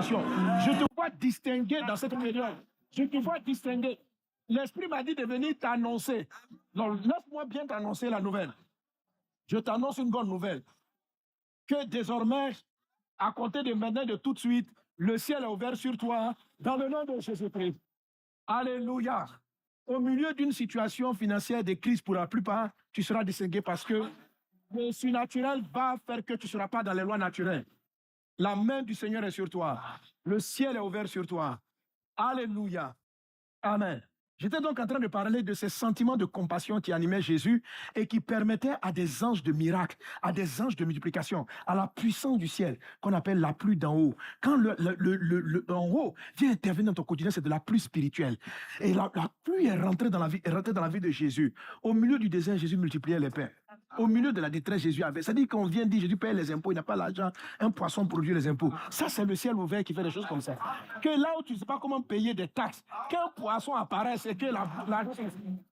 situation. Je te vois distinguer dans cette période. Je te vois distinguer. L'Esprit m'a dit de venir t'annoncer. Donc, laisse-moi bien t'annoncer la nouvelle. Je t'annonce une bonne nouvelle. Que désormais, à compter de maintenant, de tout de suite, le ciel est ouvert sur toi dans le nom de Jésus-Christ. Alléluia. Au milieu d'une situation financière de crise pour la plupart, tu seras distingué parce que le surnaturel va faire que tu ne seras pas dans les lois naturelles. La main du Seigneur est sur toi. Le ciel est ouvert sur toi. Alléluia. Amen. J'étais donc en train de parler de ces sentiments de compassion qui animaient Jésus et qui permettaient à des anges de miracle, à des anges de multiplication, à la puissance du ciel, qu'on appelle la pluie d'en haut. Quand en haut vient intervenir dans ton quotidien, c'est de la pluie spirituelle. Et la pluie est rentrée dans la vie de Jésus. Au milieu du désert, Jésus multipliait les pains. Au milieu de la détresse, Jésus avait. C'est-à-dire qu'on vient dire, Jésus paye les impôts, il n'a pas l'argent, un poisson produit les impôts. Ça, c'est le ciel ouvert qui fait des choses comme ça. Que là où tu ne sais pas comment payer des taxes, qu'un poisson apparaisse et que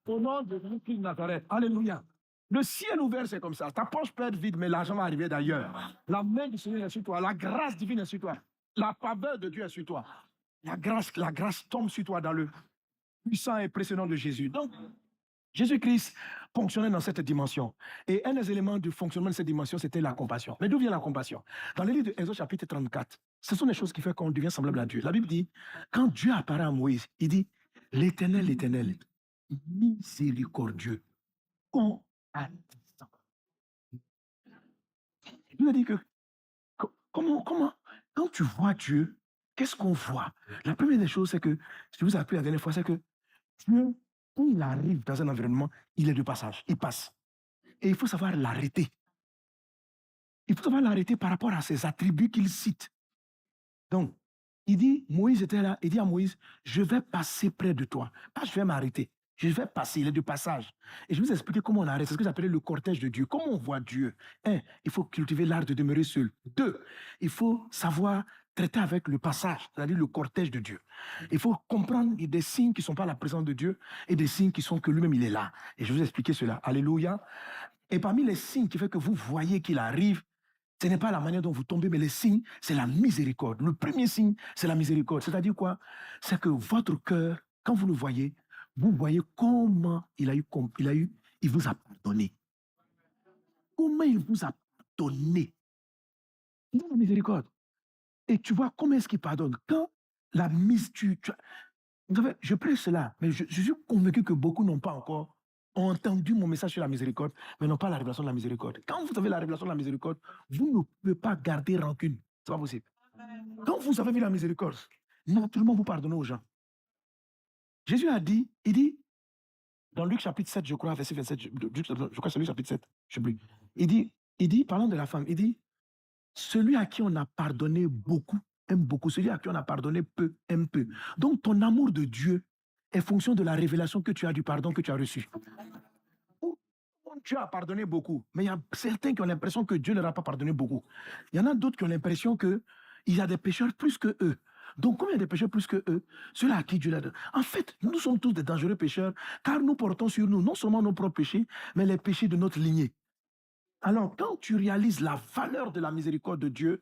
au nom de Jésus de Nazareth. Alléluia. Le ciel ouvert, c'est comme ça. Ta poche peut être vide, mais l'argent va arriver d'ailleurs. La main du Seigneur est sur toi. La grâce divine est sur toi. La faveur de Dieu est sur toi. La grâce tombe sur toi dans le puissant et précédent de Jésus. Donc, Jésus-Christ fonctionnait dans cette dimension. Et un des éléments du fonctionnement de cette dimension, c'était la compassion. Mais d'où vient la compassion? Dans le livre de Exode chapitre 34, ce sont des choses qui font qu'on devient semblable à Dieu. La Bible dit, quand Dieu apparaît à Moïse, il dit, l'Éternel, miséricordieux, compatissant. Il a dit que, comment, quand tu vois Dieu, qu'est-ce qu'on voit? La première des choses, c'est que, je vous ai appris la dernière fois, c'est que Dieu, quand il arrive dans un environnement, il est de passage, il passe. Et il faut savoir l'arrêter. Il faut savoir l'arrêter par rapport à ses attributs qu'il cite. Donc, il dit, Moïse était là, il dit à Moïse, je vais passer près de toi. Pas je vais m'arrêter, je vais passer, il est de passage. Et je vais vous expliquer comment on arrête. C'est ce que j'appelle le cortège de Dieu. Comment on voit Dieu? 1, il faut cultiver l'art de demeurer seul. 2, il faut savoir traiter avec le passage, c'est-à-dire le cortège de Dieu. Il faut comprendre des signes qui ne sont pas la présence de Dieu et des signes qui sont que lui-même, il est là. Et je vais vous expliquer cela. Alléluia. Et parmi les signes qui font que vous voyez qu'il arrive, ce n'est pas la manière dont vous tombez, mais les signes, c'est la miséricorde. Le premier signe, c'est la miséricorde. C'est-à-dire quoi? C'est que votre cœur, quand vous le voyez, vous voyez comment il vous a pardonné. Comment il vous a pardonné. Il a la miséricorde. Et tu vois comment est-ce qu'il pardonne. Quand la mise, je prêche cela, mais je suis convaincu que beaucoup n'ont pas encore entendu mon message sur la miséricorde, mais n'ont pas la révélation de la miséricorde. Quand vous avez la révélation de la miséricorde, vous ne pouvez pas garder rancune. C'est pas possible. Quand vous avez vu la miséricorde, naturellement vous pardonnez aux gens. Jésus a dit, il dit, dans Luc chapitre 7, je crois, verset 27, je crois que c'est Luc chapitre 7, je ne sais plus. Il dit, parlant de la femme, il dit, celui à qui on a pardonné beaucoup, aime beaucoup. Celui à qui on a pardonné peu, aime peu. Donc, ton amour de Dieu est fonction de la révélation que tu as du pardon que tu as reçu. Dieu a pardonné beaucoup, mais il y a certains qui ont l'impression que Dieu ne leur a pas pardonné beaucoup. Il y en a d'autres qui ont l'impression qu'il y a des pécheurs plus que eux. Donc, combien il y a des pécheurs plus que eux? Ceux-là à qui Dieu l'a donné. En fait, nous sommes tous des dangereux pécheurs, car nous portons sur nous non seulement nos propres péchés, mais les péchés de notre lignée. Alors, quand tu réalises la valeur de la miséricorde de Dieu,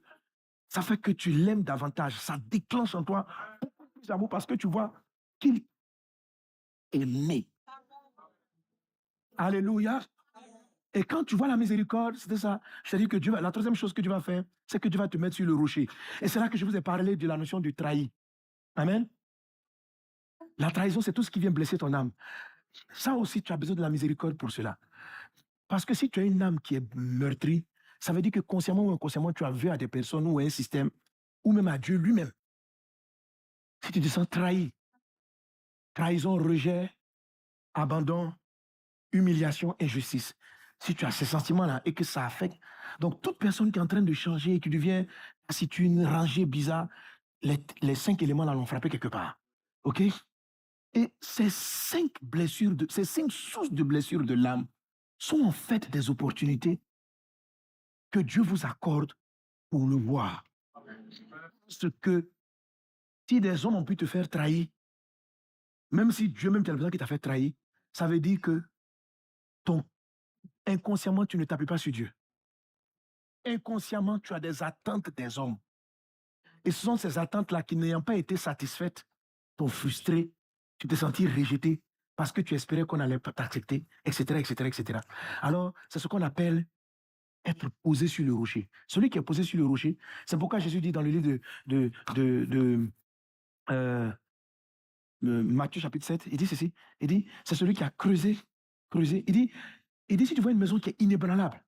ça fait que tu l'aimes davantage. Ça déclenche en toi beaucoup plus d'amour parce que tu vois qu'il est né. Alléluia. Et quand tu vois la miséricorde, c'est ça. C'est-à-dire que Dieu, la troisième chose que Dieu va faire, c'est que Dieu va te mettre sur le rocher. Et c'est là que je vous ai parlé de la notion du trahi. Amen. La trahison, c'est tout ce qui vient blesser ton âme. Ça aussi, tu as besoin de la miséricorde pour cela. Parce que si tu as une âme qui est meurtrie, ça veut dire que consciemment ou inconsciemment, tu as vu à des personnes ou à un système, ou même à Dieu lui-même. Si tu te sens trahi, trahison, rejet, abandon, humiliation, injustice. Si tu as ces sentiments-là et que ça affecte, donc toute personne qui est en train de changer et qui devient, si tu es une rangée bizarre, les 5 éléments là l'ont frappé quelque part. OK? Et ces 5 blessures, ces 5 sources de blessures de l'âme sont en fait des opportunités que Dieu vous accorde pour le voir. Ce que si des hommes ont pu te faire trahir, même si Dieu même tu as besoin qui t'a fait trahir, ça veut dire que inconsciemment, tu ne t'appuies pas sur Dieu. Inconsciemment, tu as des attentes des hommes. Et ce sont ces attentes-là qui n'ayant pas été satisfaites, t'ont frustré, tu t'es senti rejeté parce que tu espérais qu'on allait t'accepter, etc., etc., etc. Alors, c'est ce qu'on appelle être posé sur le rocher. Celui qui est posé sur le rocher, c'est pourquoi Jésus dit dans le livre de euh, Matthieu chapitre 7, il dit ceci, il dit, c'est celui qui a creusé, il dit, si tu vois une maison qui est inébranlable,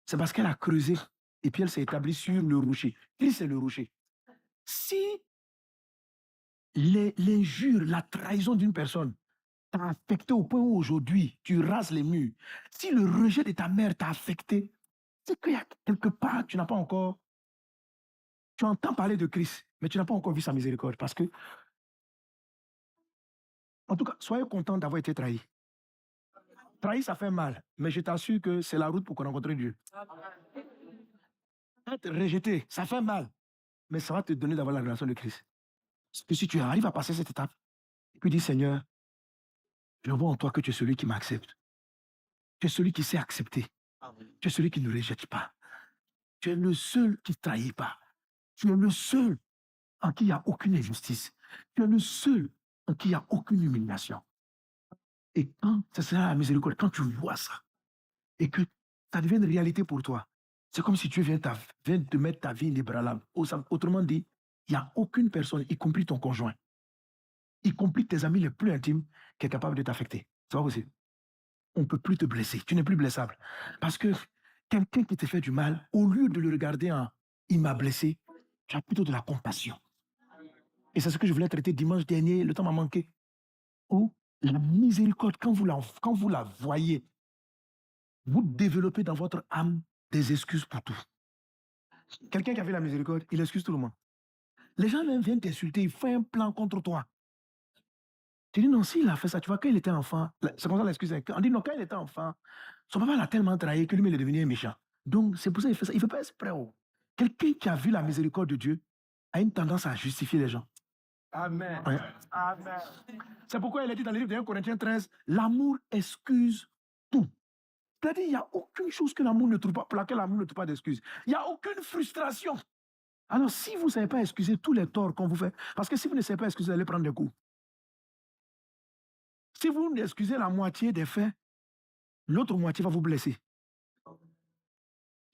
c'est parce qu'elle a creusé et puis elle s'est établie sur le rocher. Christ c'est le rocher. Si l'injure, la trahison d'une personne t'a affecté au point où aujourd'hui tu rases les murs, si le rejet de ta mère t'a affecté, c'est qu'il y a quelque part, tu n'as pas encore, tu entends parler de Christ, mais tu n'as pas encore vu sa miséricorde. Parce que, en tout cas, soyez content d'avoir été trahi. Trahi, ça fait mal, mais je t'assure que c'est la route pour rencontrer Dieu. Être rejeté, ça fait mal, mais ça va te donner d'avoir la relation de Christ. Parce que si tu arrives à passer cette étape, et puis dis, Seigneur, je vois en toi que tu es celui qui m'accepte. Tu es celui qui sait accepter. Tu es celui qui ne rejette pas. Tu es le seul qui ne trahit pas. Tu es le seul en qui il n'y a aucune injustice. Tu es le seul en qui il n'y a aucune humiliation. Et quand ça sera la miséricorde, quand tu vois ça, et que ça devient une réalité pour toi, c'est comme si Dieu vient te mettre ta vie inébranlable. Autrement dit, il n'y a aucune personne, y compris ton conjoint, y compris tes amis les plus intimes, qui est capable de t'affecter. C'est pas possible. On ne peut plus te blesser. Tu n'es plus blessable. Parce que quelqu'un qui te fait du mal, au lieu de le regarder en il m'a blessé, tu as plutôt de la compassion. Et c'est ce que je voulais traiter dimanche dernier, le temps m'a manqué. Où la miséricorde, quand vous la voyez, vous développez dans votre âme des excuses pour tout. Quelqu'un qui a fait la miséricorde, il excuse tout le monde. Les gens même viennent t'insulter, ils font un plan contre toi. Tu dis non, s'il a fait ça, tu vois, quand il était enfant, c'est comme ça l'excuse. On dit non, quand il était enfant, son papa l'a tellement trahi que lui, il est devenu un méchant. Donc, c'est pour ça qu'il fait ça. Il ne fait pas exprès. Oh. Quelqu'un qui a vu la miséricorde de Dieu a une tendance à justifier les gens. Amen. Ouais. Amen. C'est pourquoi il a dit dans le livre de 1 Corinthiens 13, l'amour excuse tout. C'est-à-dire, il n'y a aucune chose que l'amour ne trouve pas, pour laquelle l'amour ne trouve pas d'excuse. Il n'y a aucune frustration. Alors, si vous ne savez pas excuser tous les torts qu'on vous fait, parce que si vous ne savez pas excuser, vous allez prendre des coups. Si vous excusez la moitié des faits, l'autre moitié va vous blesser.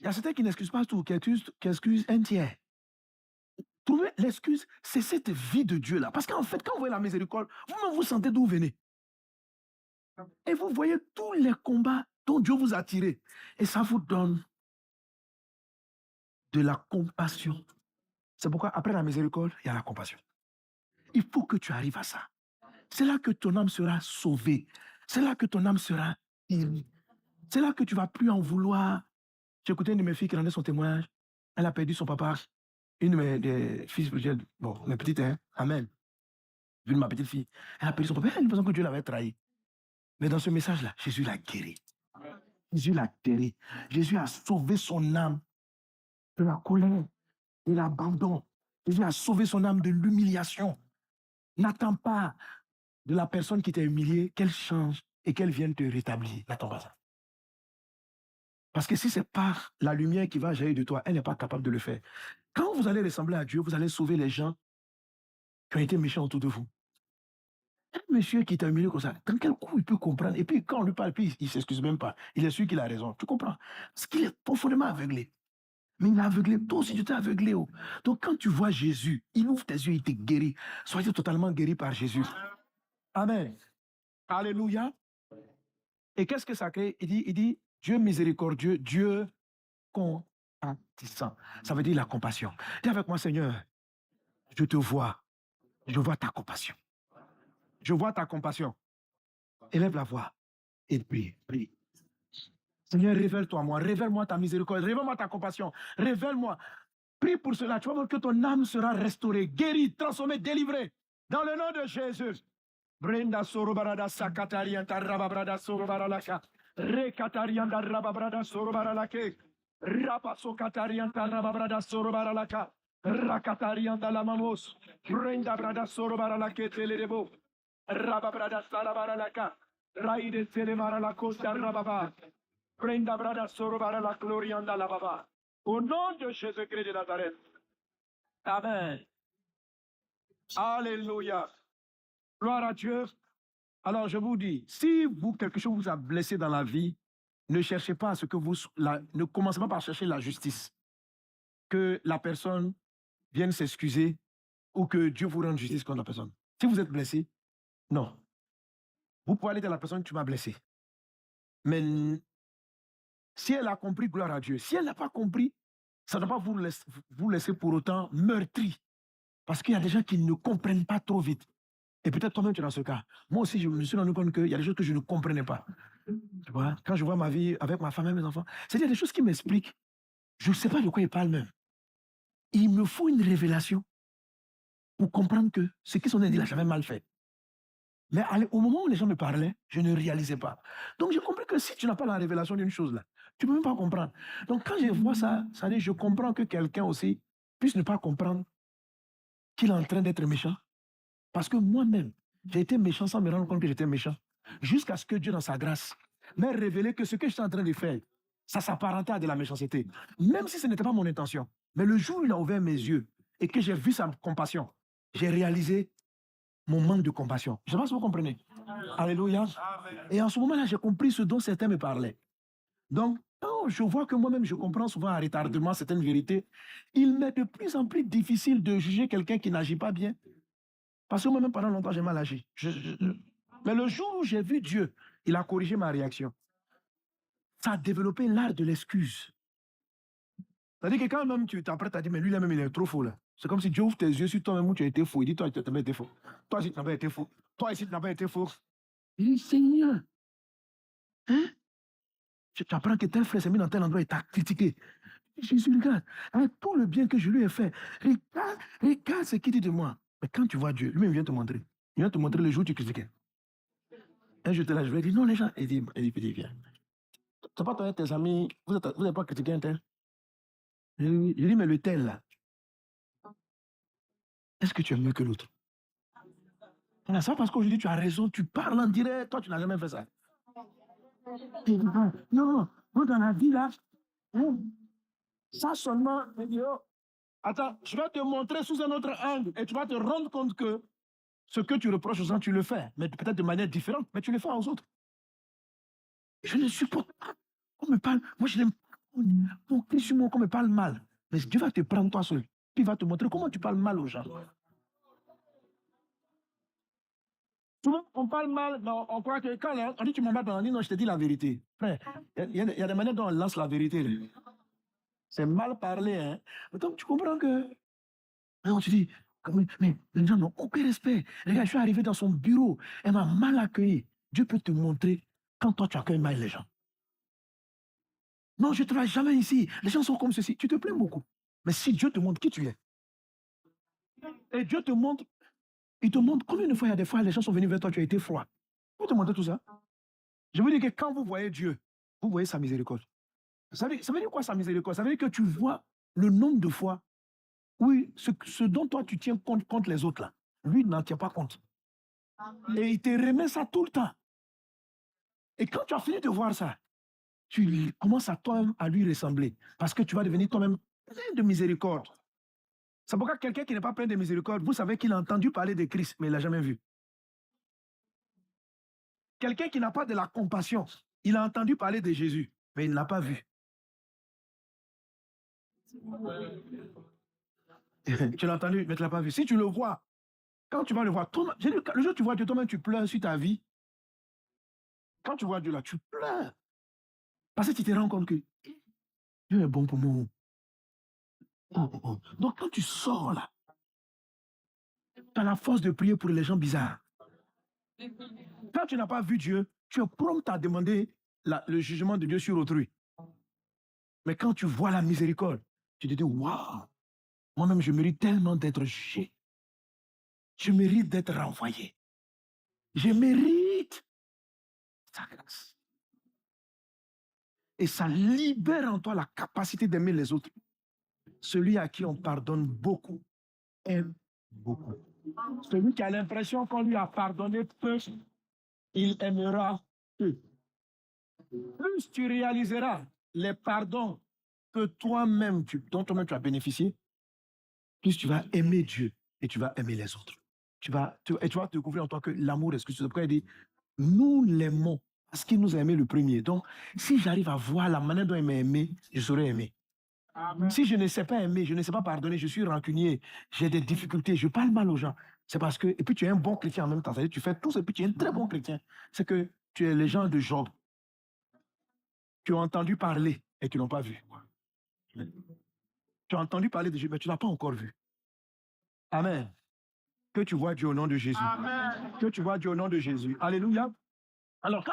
Il y a certains qui n'excusent pas tout, qui excusent un tiers. Trouver l'excuse, c'est cette vie de Dieu-là. Parce qu'en fait, quand vous voyez la miséricorde, vous-même vous sentez d'où vous venez. Et vous voyez tous les combats dont Dieu vous a tiré. Et ça vous donne de la compassion. C'est pourquoi après la miséricorde, il y a la compassion. Il faut que tu arrives à ça. C'est là que ton âme sera sauvée. C'est là que ton âme sera guérie. C'est là que tu ne vas plus en vouloir. J'ai écouté une de mes filles qui rendait son témoignage. Elle a perdu son papa. Une de mes filles spirituelles, bon, mes petites, hein, amen. Vu de ma petite fille, elle a perdu son papa. Elle a l'impression que Dieu l'avait trahi. Mais dans ce message-là, Jésus l'a guéri. Jésus l'a guéri. Jésus a sauvé son âme de la colère, de l'abandon. Jésus a sauvé son âme de l'humiliation. N'attends pas de la personne qui t'a humilié qu'elle change et qu'elle vienne te rétablir. N'attends pas ça. Parce que si ce n'est pas la lumière qui va jaillir de toi, elle n'est pas capable de le faire. Quand vous allez ressembler à Dieu, vous allez sauver les gens qui ont été méchants autour de vous. Un monsieur qui t'a humilié comme ça, dans quel coup il peut comprendre? Et puis quand on lui parle, puis il ne s'excuse même pas. Il est sûr qu'il a raison. Tu comprends? Parce qu'il est profondément aveuglé. Mais il est aveuglé. Toi aussi, tu t'es aveuglé. Oh. Donc quand tu vois Jésus, il ouvre tes yeux, il te guérit. Soyez totalement guéri par Jésus. Amen. Alléluia. Et qu'est-ce que ça crée? Il dit, Dieu miséricordieux, Dieu compatissant. Ça veut dire la compassion. Dis avec moi, Seigneur, je te vois. Je vois ta compassion. Je vois ta compassion. Élève la voix et prie. Prie. Seigneur, révèle-toi à moi. Révèle-moi ta miséricorde. Révèle-moi ta compassion. Révèle-moi. Prie pour cela. Tu vas voir que ton âme sera restaurée, guérie, transformée, délivrée. Dans le nom de Jésus. Brenda sorobarada sakatarianta rababrada sorobaralaka. Rekatarianda rababrada sorobaralake. Rapasokatarianta rababrada sorobaralaka. Rakatarianda lamamos. Brenda brada sorobaralake telerebo. Rababrada sarabaralaka. Raide telemara costa rababa. Brenda brada sorobarala glorianda la baba. Au nom de Jésus-Christ de Nazareth. Amen. Alléluia. Gloire à Dieu. Alors, je vous dis, si quelque chose vous a blessé dans la vie, ne cherchez pas à ce que ne commencez pas par chercher la justice. Que la personne vienne s'excuser ou que Dieu vous rende justice contre la personne. Si vous êtes blessé, non. Vous pouvez aller dire à la personne, tu m'as blessé. Mais si elle a compris, gloire à Dieu. Si elle n'a pas compris, ça ne doit pas vous laisser pour autant meurtri. Parce qu'il y a des gens qui ne comprennent pas trop vite. Et peut-être toi-même, tu es dans ce cas. Moi aussi, je me suis rendu compte qu'il y a des choses que je ne comprenais pas. Tu vois, quand je vois ma vie avec ma femme et mes enfants, c'est-à-dire des choses qui m'expliquent. Je ne sais pas de quoi ils parlent même. Il me faut une révélation pour comprendre que ce qu'ils sont dit là, j'avais mal fait. Mais au moment où les gens me parlaient, je ne réalisais pas. Donc j'ai compris que si tu n'as pas la révélation d'une chose là, tu ne peux même pas comprendre. Donc quand je vois ça, ça dit, je comprends que quelqu'un aussi puisse ne pas comprendre qu'il est en train d'être méchant. Parce que moi-même, j'ai été méchant sans me rendre compte que j'étais méchant. Jusqu'à ce que Dieu, dans sa grâce, m'ait révélé que ce que j'étais en train de faire, ça s'apparentait à de la méchanceté. Même si ce n'était pas mon intention. Mais le jour où il a ouvert mes yeux et que j'ai vu sa compassion, j'ai réalisé mon manque de compassion. Je ne sais pas si vous comprenez. Alléluia. Et en ce moment-là, j'ai compris ce dont certains me parlaient. Donc, quand je vois que moi-même, je comprends souvent à retardement certaines vérités, il m'est de plus en plus difficile de juger quelqu'un qui n'agit pas bien. Parce que moi-même, pendant longtemps, j'ai mal agi. Mais le jour où j'ai vu Dieu, il a corrigé ma réaction. Ça a développé l'art de l'excuse. C'est-à-dire que quand même tu t'apprêtes à dire, mais lui, là même, il est trop faux. Là. C'est comme si Dieu ouvre tes yeux sur toi-même où tu as été faux. Il dit, toi, tu n'as pas été faux. Toi, ici, tu n'as pas été faux. Toi, ici, tu n'as pas été faux. Il dit, Seigneur, hein? Tu apprends que tel frère s'est mis dans tel endroit et t'a critiqué. Jésus, regarde, avec tout le bien que je lui ai fait, regarde ce qu'il dit de moi. Mais quand tu vois Dieu, lui-même vient te montrer. Il vient te montrer le jour où tu critiquais. Un jour, là, je lui ai dit, non, les gens, il dit, viens. C'est pas toi et tes amis, vous n'avez pas critiqué un tel. Je dis, mais le tel, là, est-ce que tu es mieux que l'autre? C'est pas parce qu'aujourd'hui tu as raison, tu parles en direct, toi tu n'as jamais fait ça. Non, non, dans la vie là, hein, ça seulement, attends, je vais te montrer sous un autre angle et tu vas te rendre compte que ce que tu reproches aux gens, tu le fais, mais peut-être de manière différente, mais tu le fais aux autres. Je ne supporte pas qu'on me parle, moi je n'aime pas qu'on me parle mal. Mais Dieu va te prendre toi seul, puis il va te montrer comment tu parles mal aux gens. Souvent, on parle mal, on croit que quand on dit tu m'en bats, on dit non, je te dis la vérité. Frère, il y a des manières dont on lance la vérité. C'est mal parlé. Hein? Donc, tu comprends que. On te dit, mais les gens n'ont aucun respect. Regarde, je suis arrivé dans son bureau, elle m'a mal accueilli. Dieu peut te montrer quand toi tu accueilles mal les gens. Non, je ne travaille jamais ici. Les gens sont comme ceci. Tu te plains beaucoup. Mais si Dieu te montre qui tu es, et Dieu te montre, il te montre combien de fois il y a des fois les gens sont venus vers toi, tu as été froid. Il te montrer tout ça. Je veux dire que quand vous voyez Dieu, vous voyez sa miséricorde. Ça veut dire quoi sa miséricorde? Ça veut dire que tu vois le nombre de fois, oui, ce dont toi tu tiens compte contre les autres là, lui n'en tient pas compte. Et il te remet ça tout le temps. Et quand tu as fini de voir ça, tu commences à toi-même à lui ressembler. Parce que tu vas devenir toi-même plein de miséricorde. C'est pourquoi quelqu'un qui n'est pas plein de miséricorde, vous savez qu'il a entendu parler de Christ, mais il ne l'a jamais vu. Quelqu'un qui n'a pas de la compassion, il a entendu parler de Jésus, mais il ne l'a pas vu. Tu l'as entendu, mais tu ne l'as pas vu. Si tu le vois, quand tu vas le voir, le jour où tu vois Dieu, toi-même, tu pleures sur ta vie. Quand tu vois Dieu là, tu pleures. Parce que tu te rends compte que Dieu est bon pour moi. Donc, quand tu sors là, tu as la force de prier pour les gens bizarres. Quand tu n'as pas vu Dieu, tu es prompt à demander le jugement de Dieu sur autrui. Mais quand tu vois la miséricorde, tu te dis, waouh, moi-même, je mérite tellement d'être jugé. Je mérite d'être renvoyé. Je mérite sa grâce. Et ça libère en toi la capacité d'aimer les autres. Celui à qui on pardonne beaucoup aime beaucoup. Celui qui a l'impression qu'on lui a pardonné peu, il aimera peu. Plus tu réaliseras les pardons que toi-même, dont toi-même tu as bénéficié, plus tu vas aimer Dieu et tu vas aimer les autres. Et tu vas découvrir en toi que l'amour est ce que tu pourrais dire. Nous l'aimons parce qu'il nous a aimé le premier. Donc, si j'arrive à voir la manière dont il m'a aimé, je saurais aimer. Amen. Si je ne sais pas aimer, je ne sais pas pardonner, je suis rancunier, j'ai des difficultés, je parle mal aux gens, c'est parce que, et puis tu es un bon chrétien en même temps, c'est-à-dire tu fais tout ça, et puis tu es un très bon chrétien. C'est que tu es les gens de Job. Tu as entendu parler et tu n'ont pas vu. Tu as entendu parler de Dieu, mais tu ne l'as pas encore vu. Amen. Que tu vois Dieu au nom de Jésus. Amen. Que tu vois Dieu au nom de Jésus. Alléluia. Alors, quand